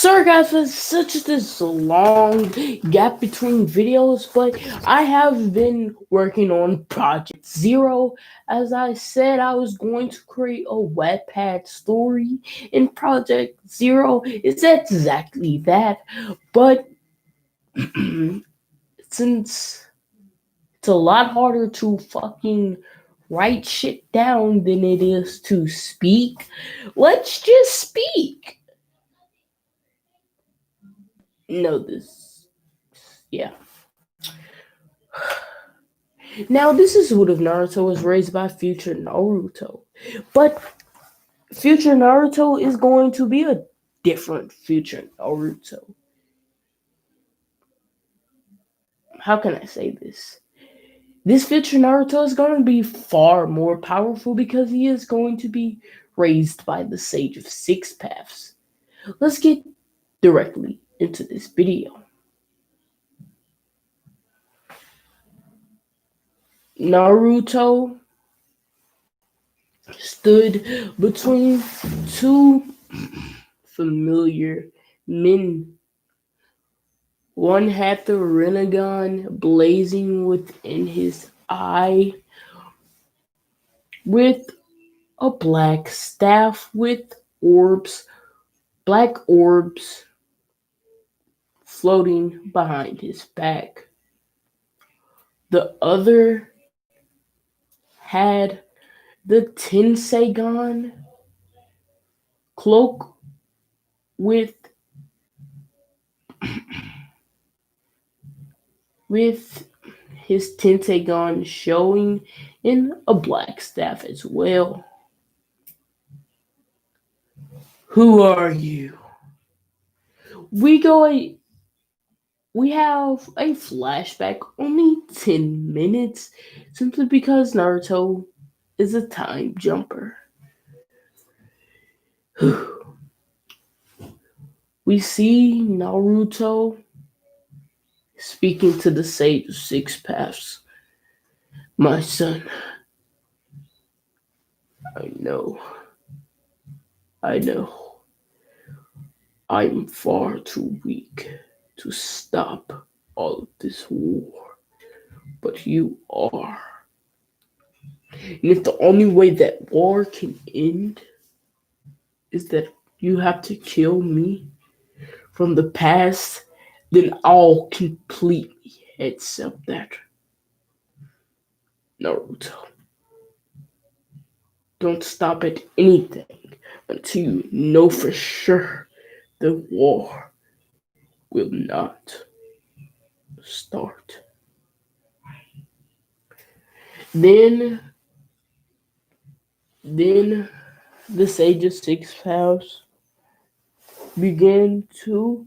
Sorry guys for such this long gap between videos, but I have been working on Project Zero. As I said, I was going to create a Wattpad story in Project Zero. It's exactly that, but since it's a lot harder to fucking write shit down than it is to speak, let's just speak. No, yeah. Now, this is what if Naruto was raised by future Naruto. But future Naruto is going to be a different future Naruto. How can I say this? This future Naruto is going to be far more powerful because he is going to be raised by the Sage of Six Paths. Let's get directly into this video. Naruto stood between two familiar men. One had the Rinnegan blazing within his eye, with a black staff with orbs, black orbs floating behind his back. The other had the Tensegon cloak with with his Tensegon showing in a black staff as well. Who are you? We go we have a flashback only 10 minutes simply because Naruto is a time jumper. We see Naruto speaking to the Sage of Six Paths. My son, I know, I know, I'm far too weak to stop all of this war, but you are. And if the only way that war can end is that you have to kill me from the past, then I'll completely accept that. Naruto, don't stop at anything until you know for sure the war will not start. Then, then the Sage of Six Paths began to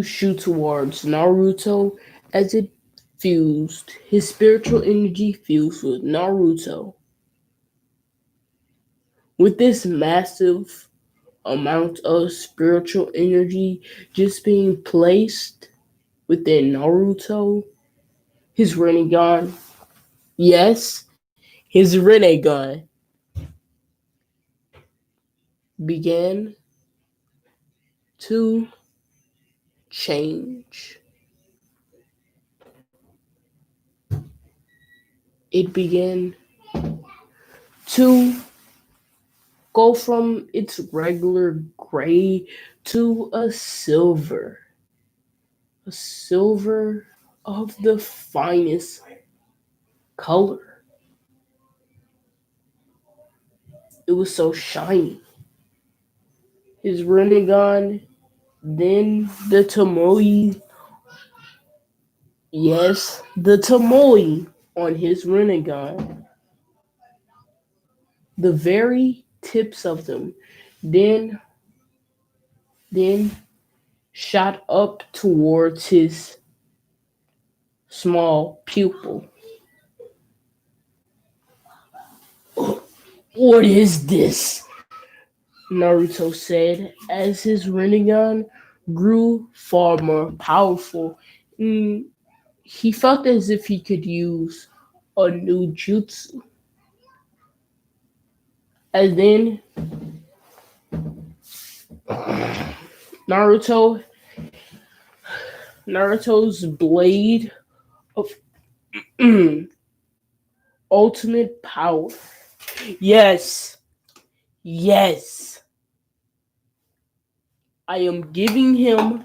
shoot towards Naruto as it fused. His spiritual energy fused with Naruto. With this massive amount of spiritual energy just being placed within Naruto, his Rinnegan, yes, his Rinnegan began to change. It began to go from its regular gray to a silver of the finest color. It was so shiny. His Rinnegan, then the Tomoe, yes, the Tomoe on his Rinnegan, the very tips of them, then then shot up towards his small pupil. What is this? Naruto said as his Rinnegan grew far more powerful. He felt as if he could use a new jutsu. And then Naruto Naruto's blade of ultimate power. Yes, yes. I am giving him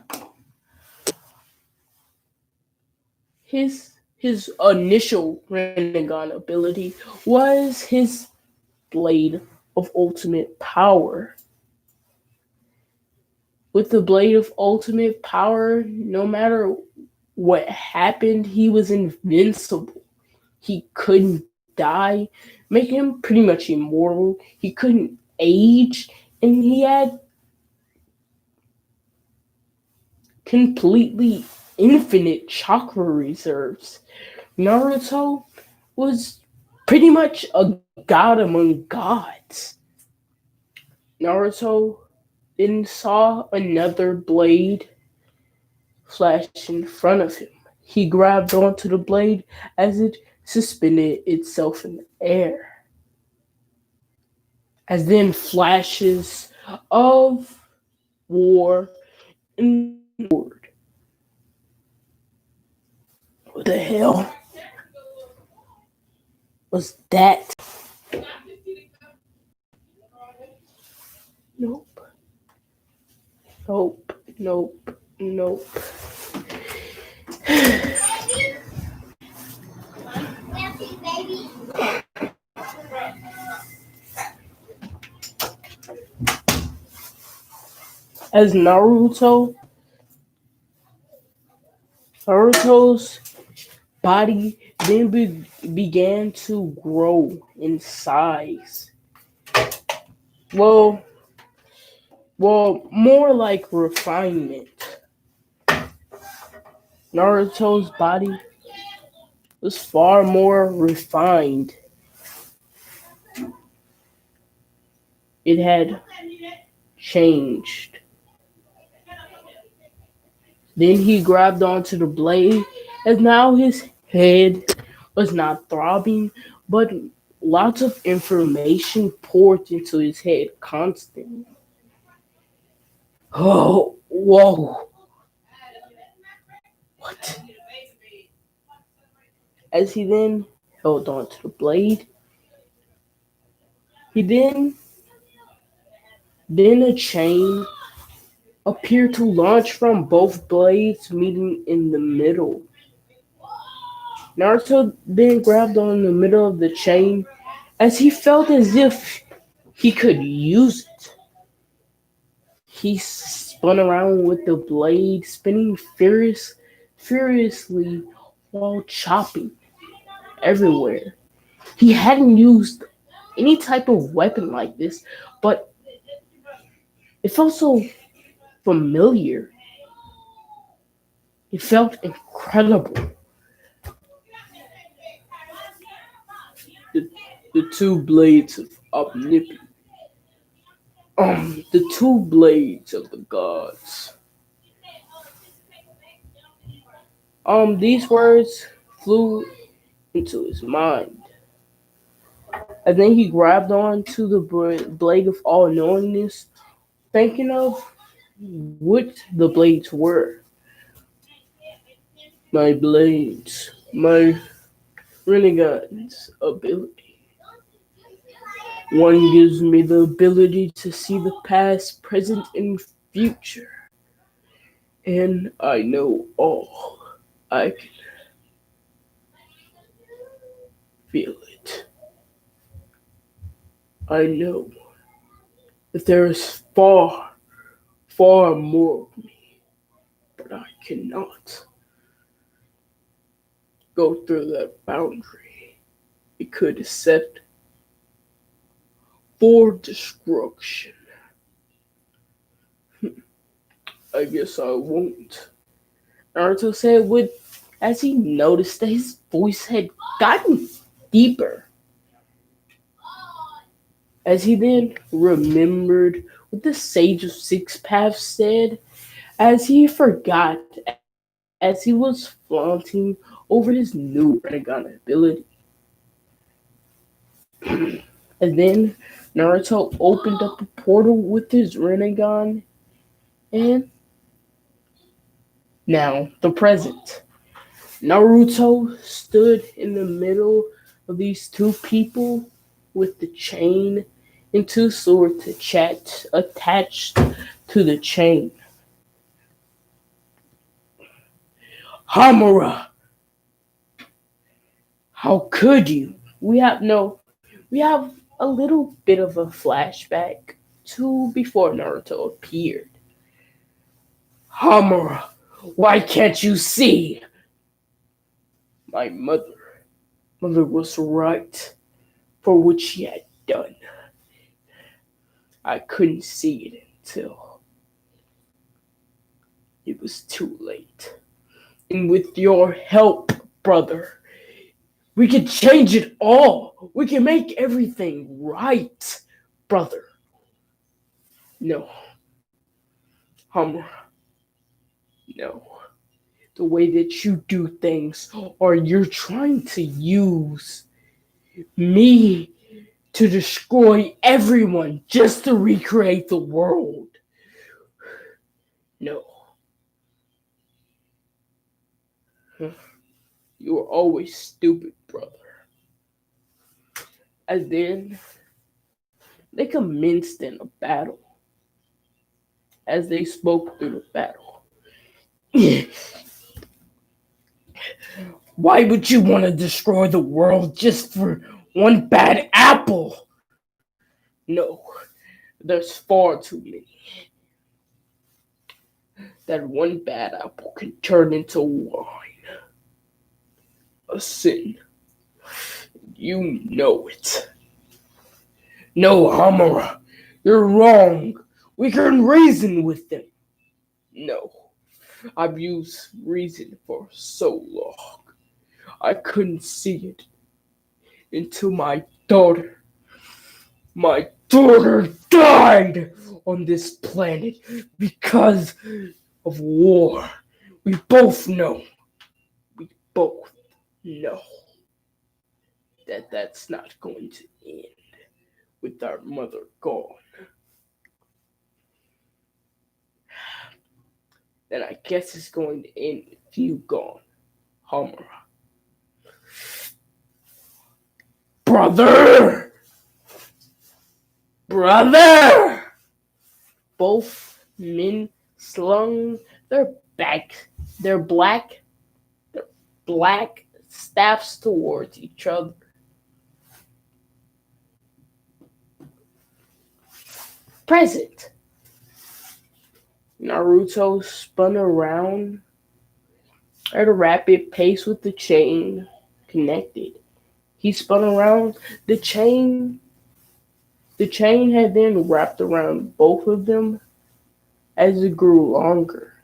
his initial Rinnegan ability was his blade of ultimate power. With the blade of ultimate power, no matter what happened, he was invincible. He couldn't die, making him pretty much immortal. He couldn't age, and he had completely infinite chakra reserves. Naruto was pretty much a god among gods. Naruto then saw another blade flash in front of him. He grabbed onto the blade as it suspended itself in the air. As then flashes of war ensued. What the hell was that? Nope, nope, nope, nope. As Naruto's body then began to grow in size. Well, more like refinement. Naruto's body was far more refined. It had changed. Then he grabbed onto the blade, as now his head was not throbbing, but lots of information poured into his head constantly. Oh, whoa. What? As he then held onto the blade, he then a chain appeared to launch from both blades, meeting in the middle. Naruto then grabbed on the middle of the chain as he felt as if he could use it. He spun around with the blade, spinning furiously while chopping everywhere. He hadn't used any type of weapon like this, but it felt so familiar. It felt incredible. The, the two blades of omnipotence. The two blades of the gods. These words flew into his mind. And then he grabbed on to the blade of all knowingness, thinking of what the blades were. My blades, my renegade's ability. One gives me the ability to see the past, present, and future. And I know all. I can feel it. I know that there is far, far more of me, but I cannot go through that boundary. It could set for destruction. I guess I won't. Naruto said with as he noticed that his voice had gotten deeper. As he then remembered what the Sage of Six Paths said, as he forgot as he was flaunting over his new Rinnegan ability. And then Naruto opened up a portal with his Rinnegan, and now the present. Naruto stood in the middle of these two people with the chain and two swords attached to the chain. Hamura, how could you? We have a little bit of a flashback to before Naruto appeared. Hamura, why can't you see? My mother was right for what she had done. I couldn't see it until it was too late. And with your help, brother, we can change it all. We can make everything right, brother. No, Hummer, no. The way that you do things, or you're trying to use me to destroy everyone just to recreate the world. No. You were always stupid, brother. And then they commenced in a battle. As they spoke through the battle. Why would you want to destroy the world just for one bad apple? No, there's far too many. That one bad apple can turn into wine. A sin. You know it. No, Hamura, you're wrong. We can reason with them. No, I've used reason for so long. I couldn't see it until my daughter died on this planet because of war. We both know, we both know that that's not going to end with our mother gone. Then I guess it's going to end with you gone, Hamura. Brother! Brother! Both men slung their back, their black staffs towards each other. Present. Naruto spun around at a rapid pace with the chain connected. He spun around. The chain had then wrapped around both of them as it grew longer.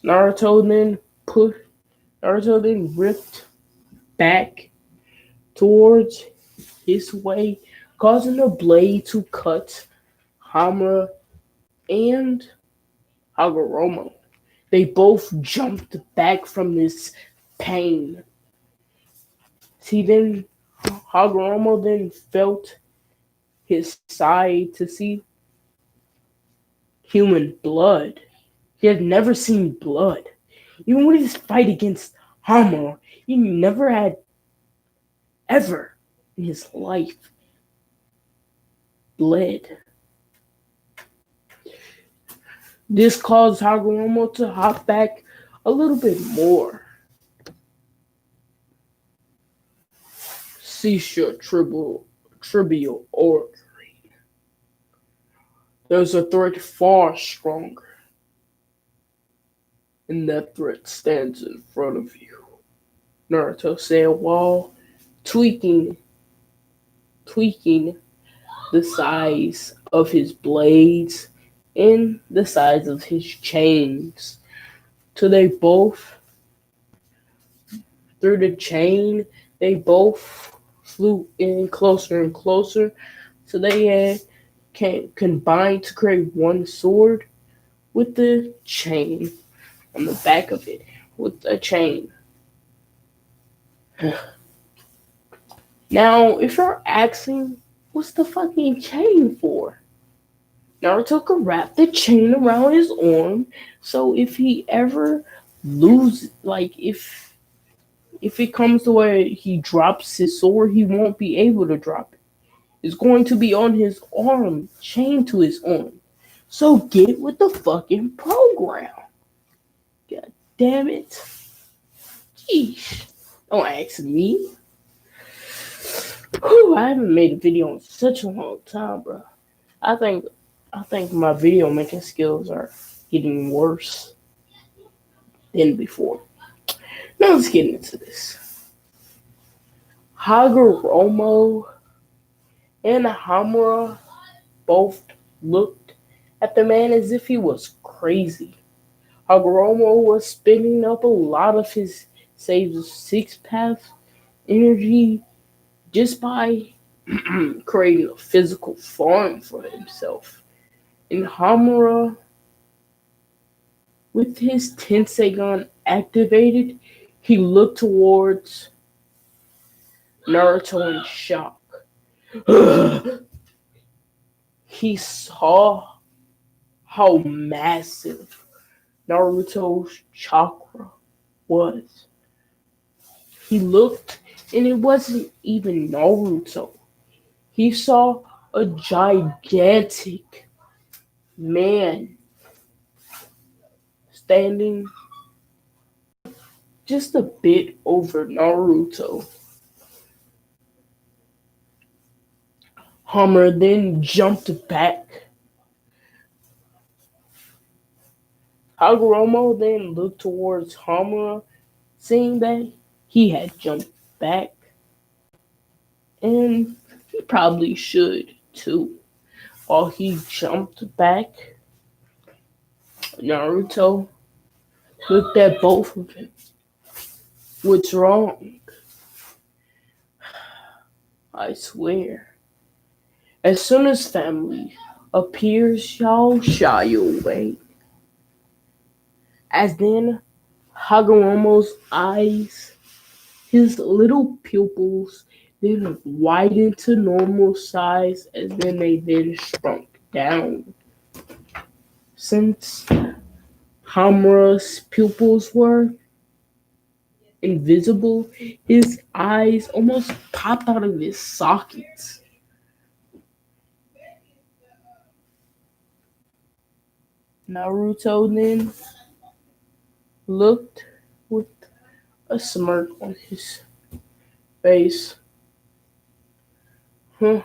Naruto then put Naruto then ripped back towards his way, causing the blade to cut Hamura and Hagoromo. They both jumped back from this pain. See, then Hagoromo then felt his side to see human blood. He had never seen blood. Even when his fight against Hamura, he never had ever in his life bled. This caused Hagoromo to hop back a little bit more. Cease your trivial order. There's a threat far stronger, and that threat stands in front of you, Naruto said while tweaking the size of his blades and the size of his chains. Till they both, through the chain, they both flew in closer and closer. So they had combined to create one sword with the chain on the back of it. With a chain. Now, if you're asking, what's the fucking chain for? Naruto could wrap the chain around his arm, so if he ever loses, like if it comes to where he drops his sword, he won't be able to drop it. It's going to be on his arm, chained to his arm. So get with the fucking program. God damn it. Jeez. Don't ask me. Whew, I haven't made a video in such a long time, bro. I think I think my video making skills are getting worse than before. Now let's get into this. Hagoromo and Hamura both looked at the man as if he was crazy. Hagoromo was spending up a lot of his saved six path energy just by creating a physical form for himself. And Hamura, with his Tenseigan activated, he looked towards Naruto in shock. He saw how massive Naruto's chakra was. He looked, and it wasn't even Naruto. He saw a gigantic man standing just a bit over Naruto. Hammer then jumped back. Hagoromo then looked towards Hamura, seeing that he had jumped back. And he probably should too. While he jumped back, Naruto looked at both of them. What's wrong? I swear. As soon as family appears, y'all shy away. As then, Hagoromo's eyes, his little pupils, then widened to normal size, and then they then shrunk down. Since Hamura's pupils were invisible, his eyes almost popped out of his sockets. Naruto then looked with a smirk on his face. Huh,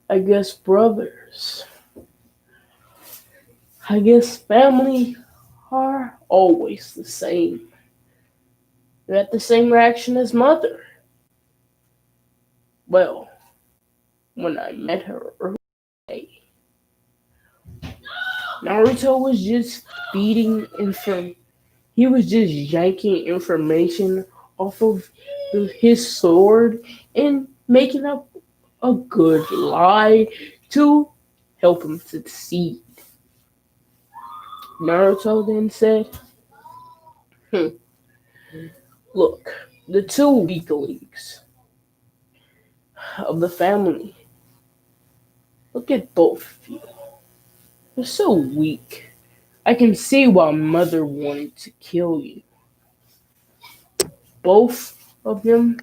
I guess brothers. I guess family are always the same. You had the same reaction as mother. Well, when I met her earlier, Naruto was just feeding info. He was just yanking information off of his sword and making up a good lie to help him succeed. Naruto then said, hmm, look, the two weaklings of the family, look at both of you. You're so weak. I can see why mother wanted to kill you. Both of them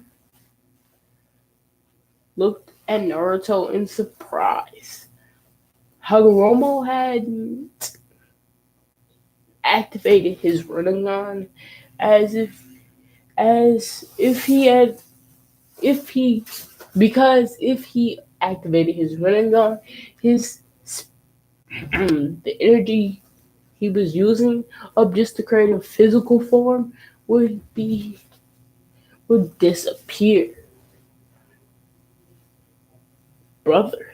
looked at Naruto in surprise. Hagoromo had activated his Rinnegan as if he had if he because if he activated his Rinnegan, his the energy he was using up just to create a physical form would disappear. Brother,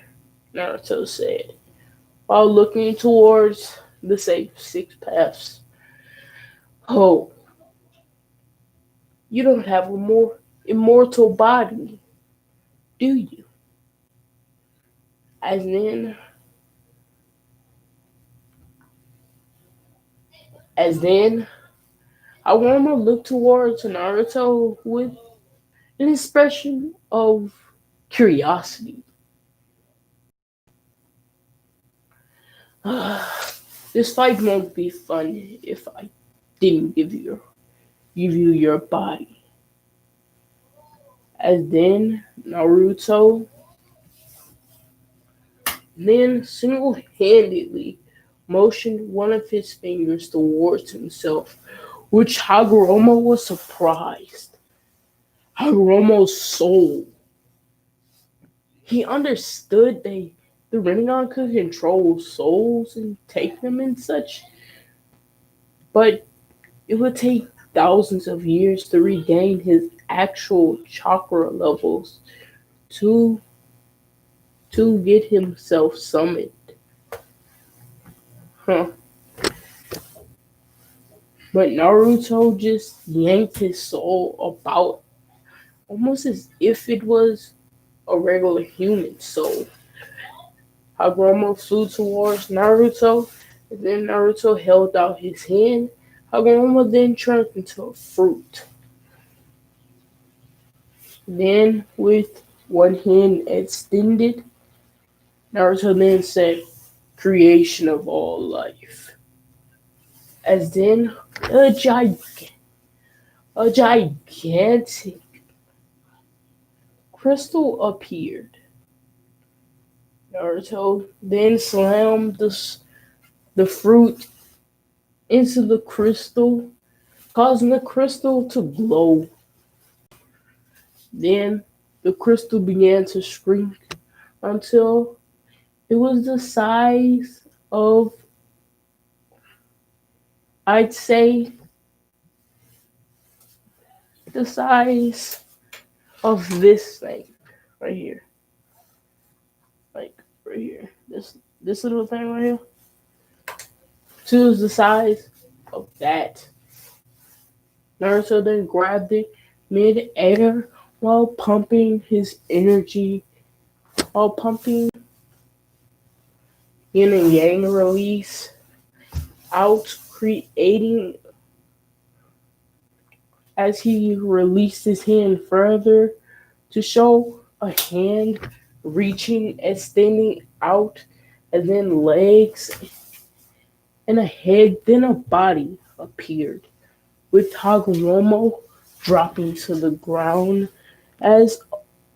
Naruto said, while looking towards the safe six paths. Oh, you don't have a more immortal body, do you? As then, as then, I want to look towards Naruto with an expression of curiosity. This fight won't be fun if I didn't give you your body. As then Naruto then single-handedly motioned one of his fingers towards himself, which Hagoromo was surprised. Hagoromo's soul. He understood the Rinnegan could control souls and take them and such, but it would take thousands of years to regain his actual chakra levels to get himself summoned. Huh. But Naruto just yanked his soul about almost as if it was a regular human soul. Hagoromo flew towards Naruto, and then Naruto held out his hand. Hagoromo then turned into a fruit. Then, with one hand extended, Naruto then said, "Creation of all life." As then a, gig- a gigantic crystal appeared. Naruto then slammed the fruit into the crystal, causing the crystal to glow. Then the crystal began to shrink until it was the size of, I'd say, the size of this thing right here. Like right here. This little thing right here. So it was the size of that. Naruto then grabbed it mid-air while pumping his energy, while pumping yin and yang release out, creating as he released his hand further to show a hand reaching, extending out, and then legs and a head, then a body appeared, with Hagoromo dropping to the ground as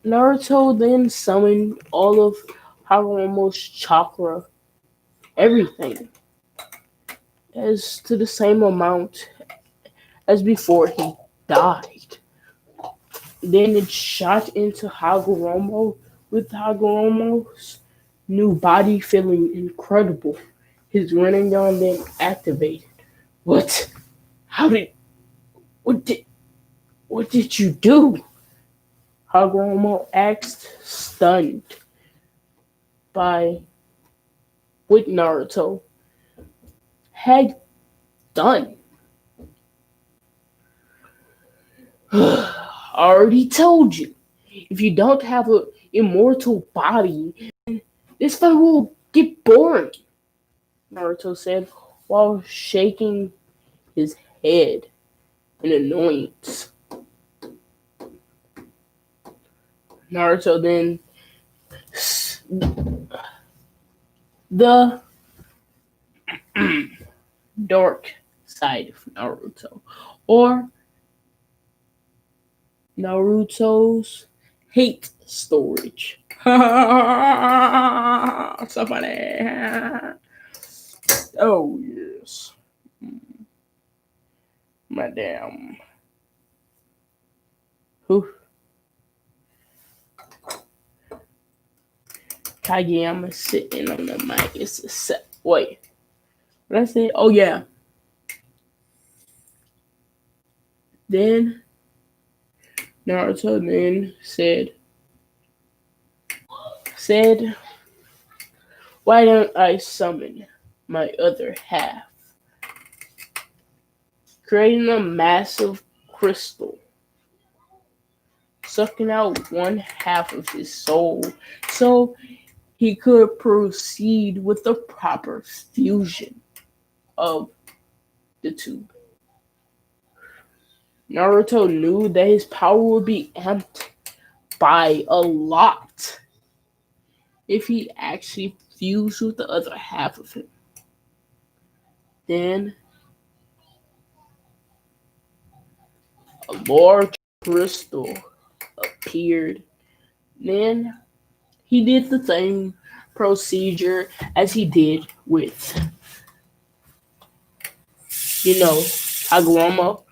Naruto then summoned all of Hagoromo's chakra, everything, as to the same amount as before he died. Then it shot into Hagoromo, with Hagoromo's new body feeling incredible. His Rinnegan then activated. What? How did? What did? What did you do? Hagoromo asked, stunned by what Naruto had done. I already told you. If you don't have an immortal body, this fight will get boring, Naruto said while shaking his head in annoyance. Naruto then the dark side of Naruto, or Naruto's hate storage. So funny. Oh yes, madam. Who? Kageyama sitting on the mic. It's a set. Wait, what did I say? Oh yeah. Then Naruto then said, "Why don't I summon my other half?" Creating a massive crystal, sucking out one half of his soul so he could proceed with the proper fusion of the two. Naruto knew that his power would be amped by a lot if he actually fused with the other half of him. Then a large crystal appeared. Then he did the same procedure as he did with, you know, Hagoromo.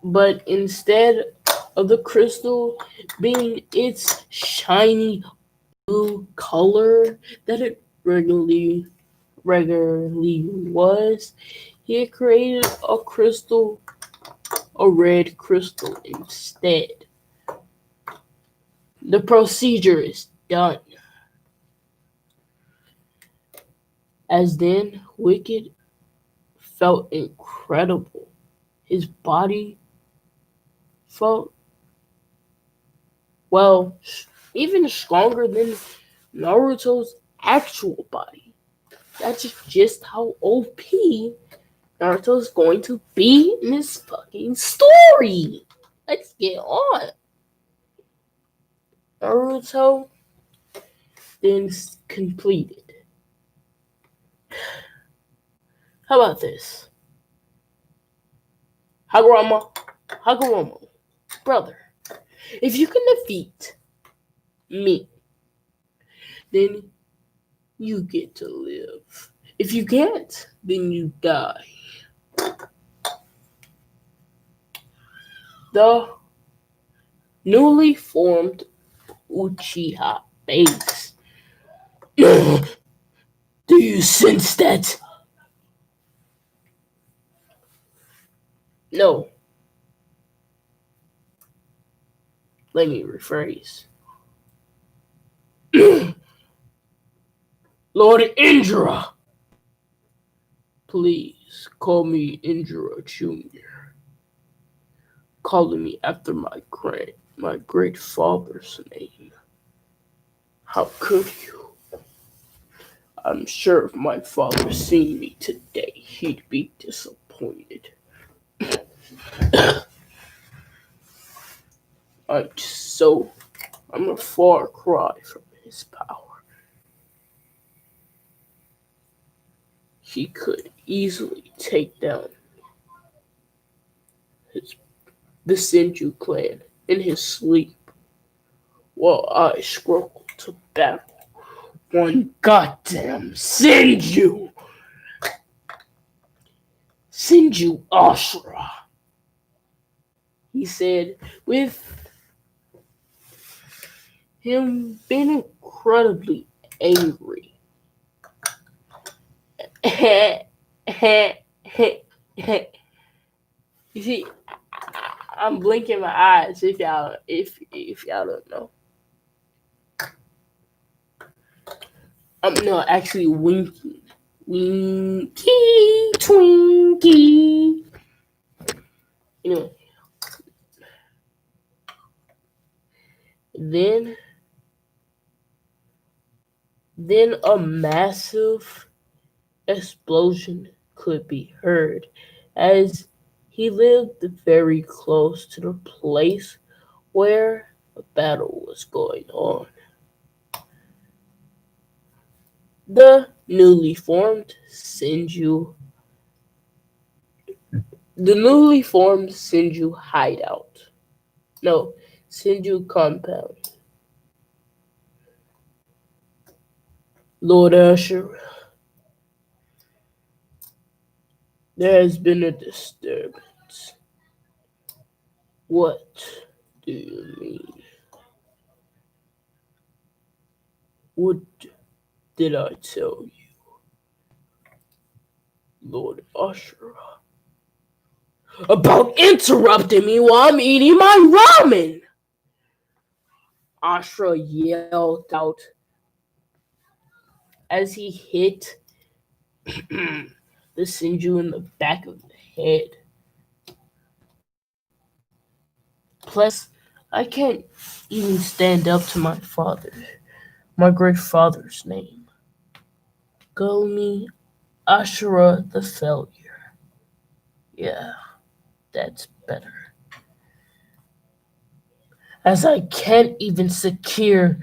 But instead of the crystal being its shiny blue color that it regularly was, he had created a red crystal instead. The procedure is done. As then, Wicked felt incredible. His body felt, well, even stronger than Naruto's actual body. That's just how OP Naruto's going to be in this fucking story. Let's get on. Naruto then completed. How about this? Hagoromo, Hagoromo, brother, if you can defeat me, then you get to live. If you can't, then you die. The newly formed Uchiha base. Do you sense that? No, let me rephrase. Lord Indra, please call me Indra Jr., calling me after my great father's name. How could you? I'm sure if my father seen me today, he'd be disappointed. I'm so I'm a far cry from his power. He could easily take down his the Senju clan in his sleep while I struggle to battle one goddamn Senju Ashura, he said, with him being incredibly angry. You see, I'm blinking my eyes if y'all don't know. I'm not actually winking. Winky Twinkie. Anyway, then a massive explosion could be heard as he lived very close to the place where a battle was going on. The newly formed Senju the newly formed Senju hideout. No, Senju compound. Lord Asher, there has been a disturbance. What do you mean? What did I tell you, Lord Asher? About interrupting me while I'm eating my ramen! Ashra yelled out as he hit the Senju in the back of the head. Plus, I can't even stand up to my father, my great father's name. Call me Ashura the Failure. Yeah, that's better. As I can't even secure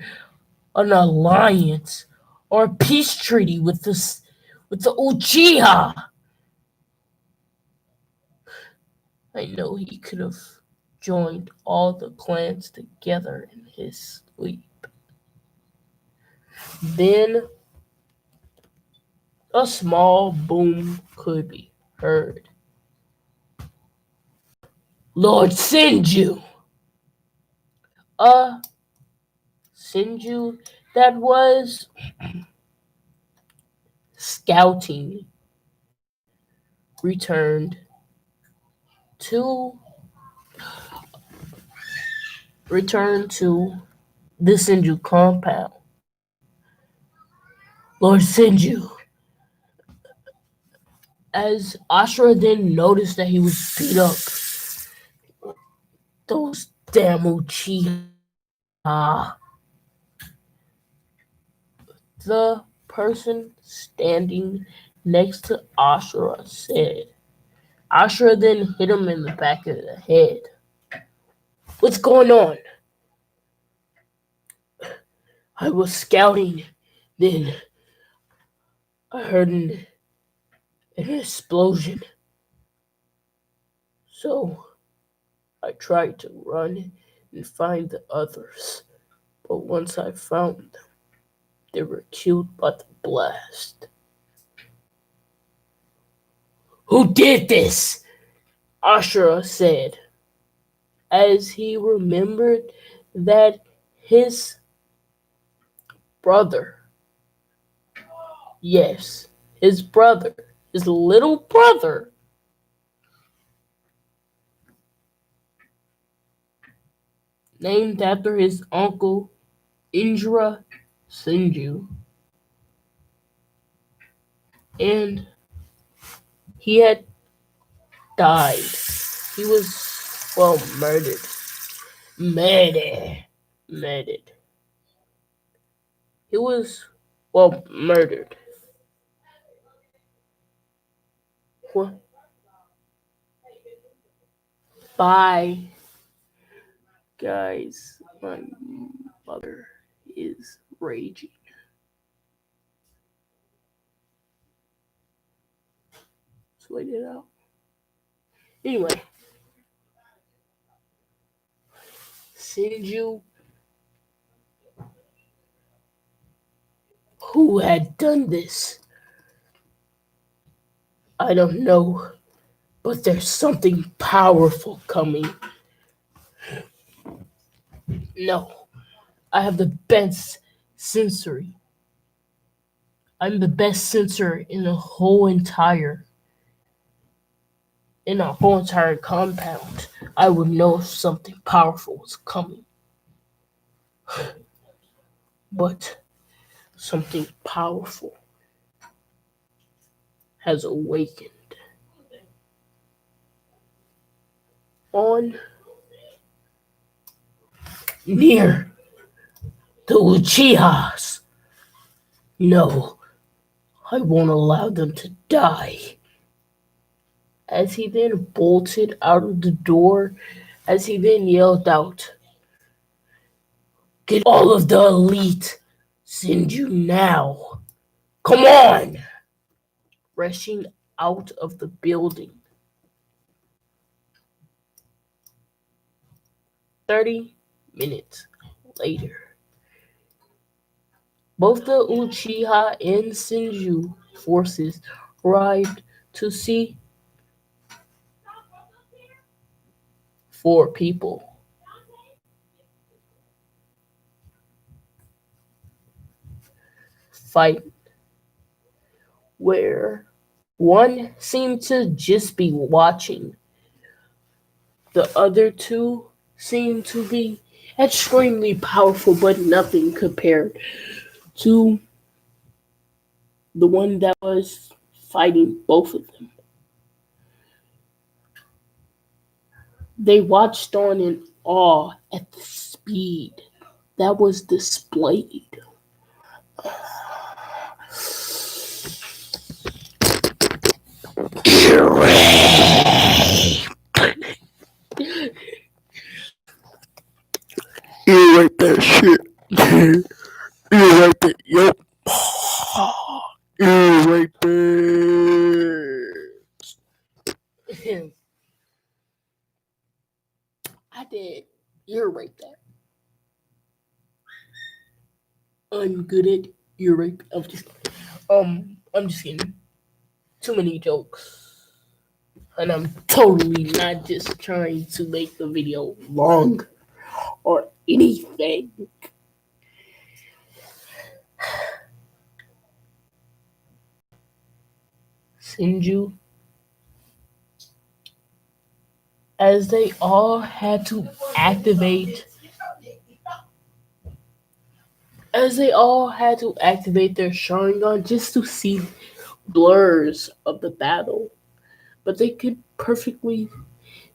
an alliance or a peace treaty with the Uchiha. I know he could have joined all the clans together in his sleep. Then a small boom could be heard. Lord Sinju! Uh, Sinju that was scouting returned to to the Sinju compound. Lord Sinju, as Ashura then noticed that he was beat up, those damn Uchiha. The person standing next to Ashura said. Ashura then hit him in the back of the head. What's going on? I was scouting. Then I heard an explosion. So I tried to run and find the others. But once I found them, they were killed by the blast. Who did this? Ashura said, as he remembered that his brother, yes, his brother, his little brother, named after his uncle Indra Sinju, and he had died. He was, well, murdered. Murdered. Murdered. He was, well, murdered. What? By, guys, my mother is raging. Let's wait it out. Anyway, Sinju, who had done this, I don't know, but there's something powerful coming. No, I have the best sensory. I'm the best sensor in a whole entire compound. I would know if something powerful was coming. But something powerful has awakened on near the Uchihas. No, I won't allow them to die. As he then bolted out of the door, as he then yelled out, get all of the elite, send you now. Come on! Rushing out of the building. 30 minutes later, both the Uchiha and Senju forces arrived to see four people fight, where one seemed to just be watching. The other two seemed to be extremely powerful, but nothing compared to the one that was fighting both of them. They watched on in awe at the speed that was displayed. You right there, shit. You right there. Yup. You right there. I did. You're right there. I'm good at you're right. I'm just kidding. Too many jokes. And I'm totally not just trying to make the video long or anything. Sinju, as they all had to activate their Sharingan just to see blurs of the battle, but they could perfectly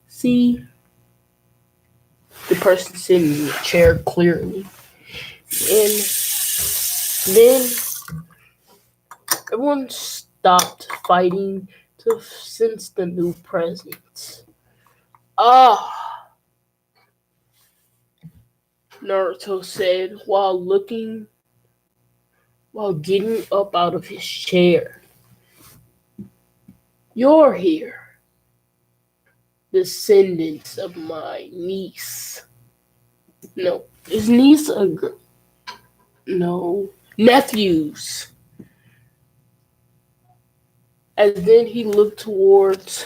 see the person sitting in the chair clearly. And then everyone stopped fighting to sense the new presence. Ah, Naruto said while getting up out of his chair. You're here, descendants of my niece. No, his niece a girl. No, nephews. As then he looked towards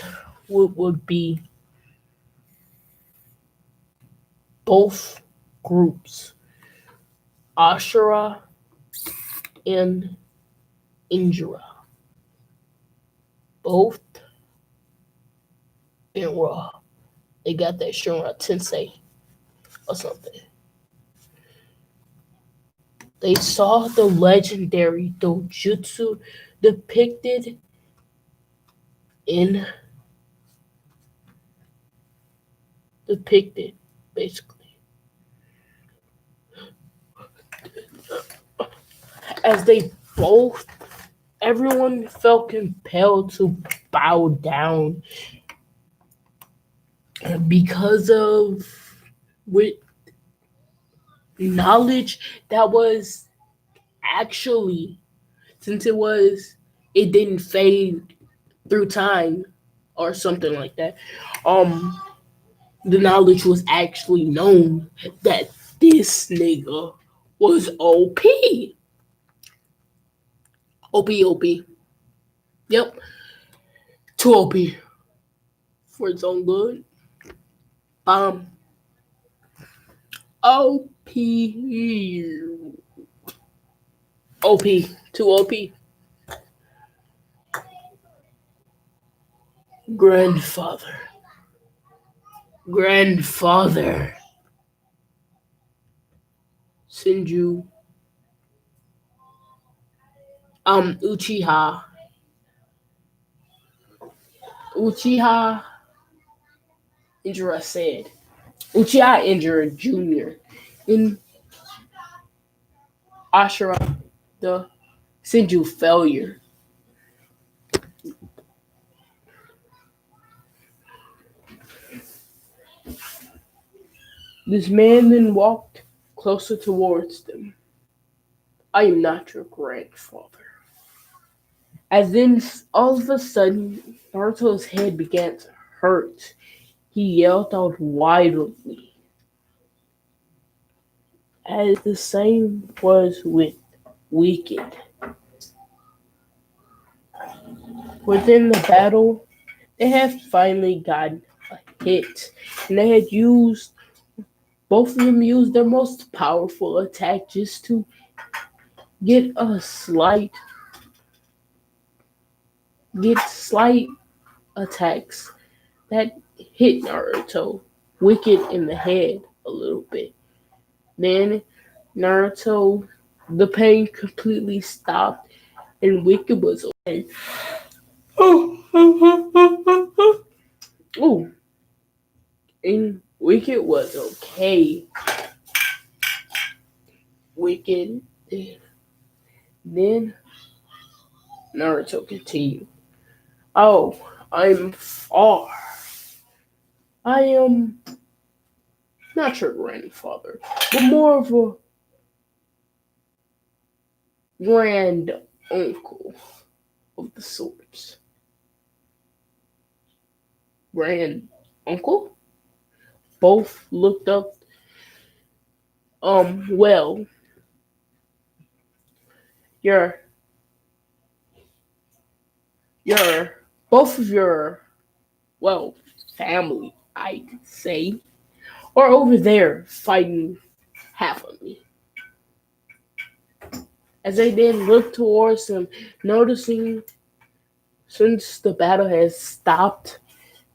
what would be both groups, Ashura and Indra. Both been raw. They got that Shura Tensei or something. They saw the legendary dojutsu depicted in depicted basically as they both everyone felt compelled to bow down because of with knowledge that was actually since it didn't fade through time or something like that. Um, the knowledge was actually known that this nigga was OP. OP, OP. Yep, too OP for its own good. OP. OP. Too OP. Grandfather. Grandfather. Sinju. Uchiha. Uchiha Indra said. Uchiha Indra Jr. in Ashura, the Sinju failure. This man then walked closer towards them. I am not your grandfather. As then, all of a sudden, Naruto's head began to hurt. He yelled out wildly. As the same was with Wicked. Within the battle, they had finally gotten a hit, and both of them used their most powerful attack just to get slight attacks that hit Naruto Wicked in the head a little bit. Then Naruto, the pain completely stopped, and Wicked was okay. Ooh, and Wicked was okay. Wicked. Then Naruto continued. Oh, I'm far. I am not your grandfather, but more of a grand uncle of the sorts. Grand uncle? Both looked up. Well, your your both of your well family, I'd say, are over there fighting half of me. As they then look towards him, noticing since the battle has stopped,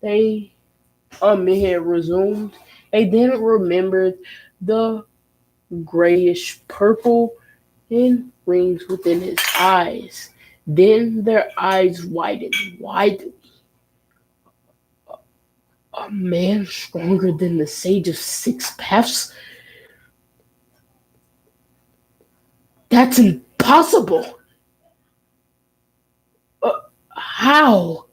they it had resumed. They then remembered the grayish purple and rings within his eyes. Then their eyes widened widely. A man stronger than the Sage of Six Paths? That's impossible! How?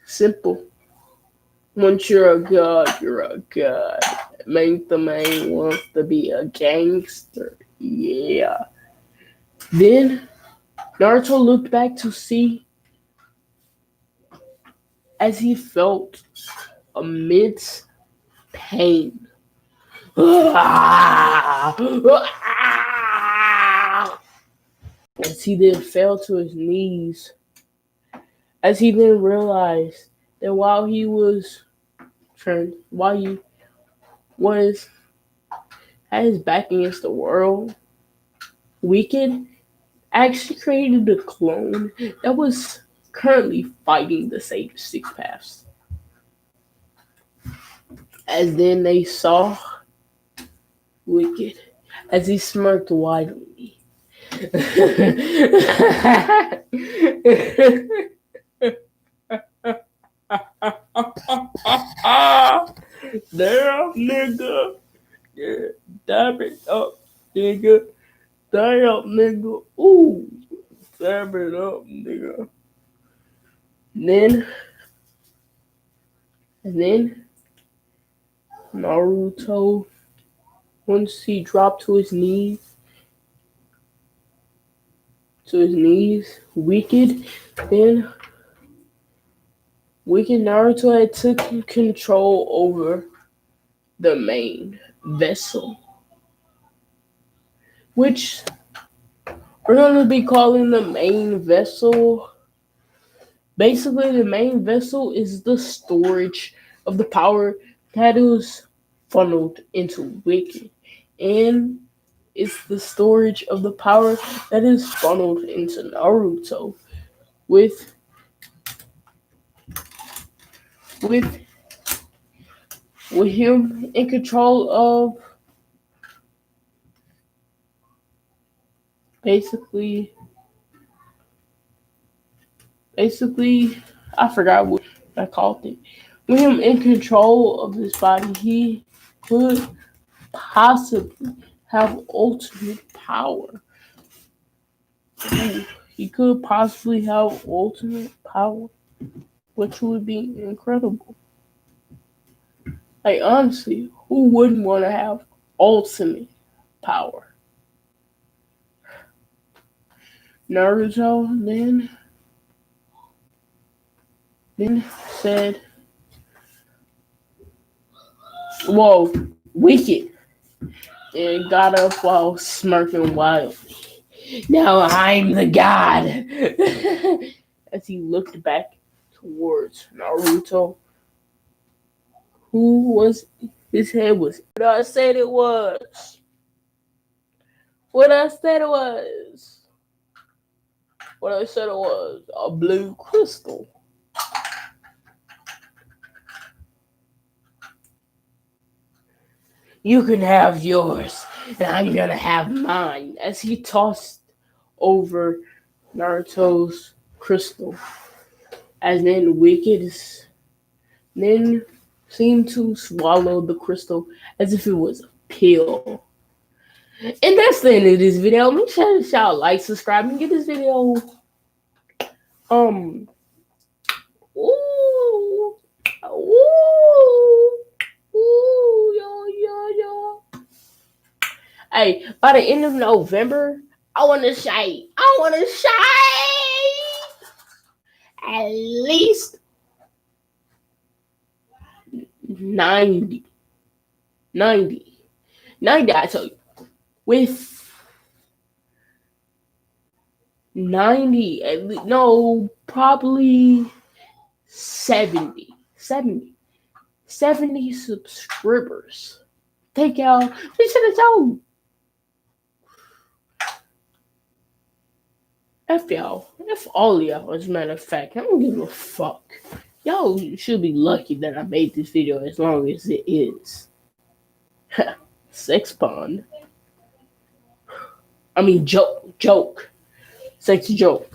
Simple. Once you're a god, you're a god. Make the man wants to be a gangster. Yeah. Then Naruto looked back to see as he felt immense pain. As he then fell to his knees, as he then realized that while he was had his back against the world, Wicked actually created a clone that was currently fighting the Sage of Six Paths. As then they saw Wicked as he smirked widely. Damn, nigga. Yeah, dab it up, nigga. Damn, nigga. Ooh, dab it up, nigga. And then Naruto, once he dropped to his knees, Wicked Naruto had taken control over the main vessel, which we're going to be calling the main vessel. Basically, the main vessel is the storage of the power that is funneled into Wicked, and it's the storage of the power that is funneled into Naruto, with with with him in control of basically I forgot what I called it. With him in control of his body, he could possibly have ultimate power. Ooh, he could possibly have ultimate power, which would be incredible. Like, honestly, who wouldn't want to have ultimate power? Naruto then said, "Whoa, Wicked," and got up while smirking wildly. "Now I'm the god." As he looked back towards Naruto, who was his head was what I said it was. What I said it was. What I said it was. A blue crystal. You can have yours, and I'm gonna have mine. As he tossed over Naruto's crystal, as then Wicked then seemed to swallow the crystal as if it was a pill. And that's the end of this video. Make sure y'all like, subscribe, and give this video Um. Ooh. Ooh. Ooh. Yo. Yo. Yo. Hey, by the end of November, I want to say at least 90, 90, 90. I tell you, with 90, no, probably 70, 70, 70 subscribers. Thank y'all. Listen to y'all. F y'all. F all y'all, as a matter of fact. I don't give a fuck. Y'all should be lucky that I made this video as long as it is. Sex pond. I mean, joke. Sex joke.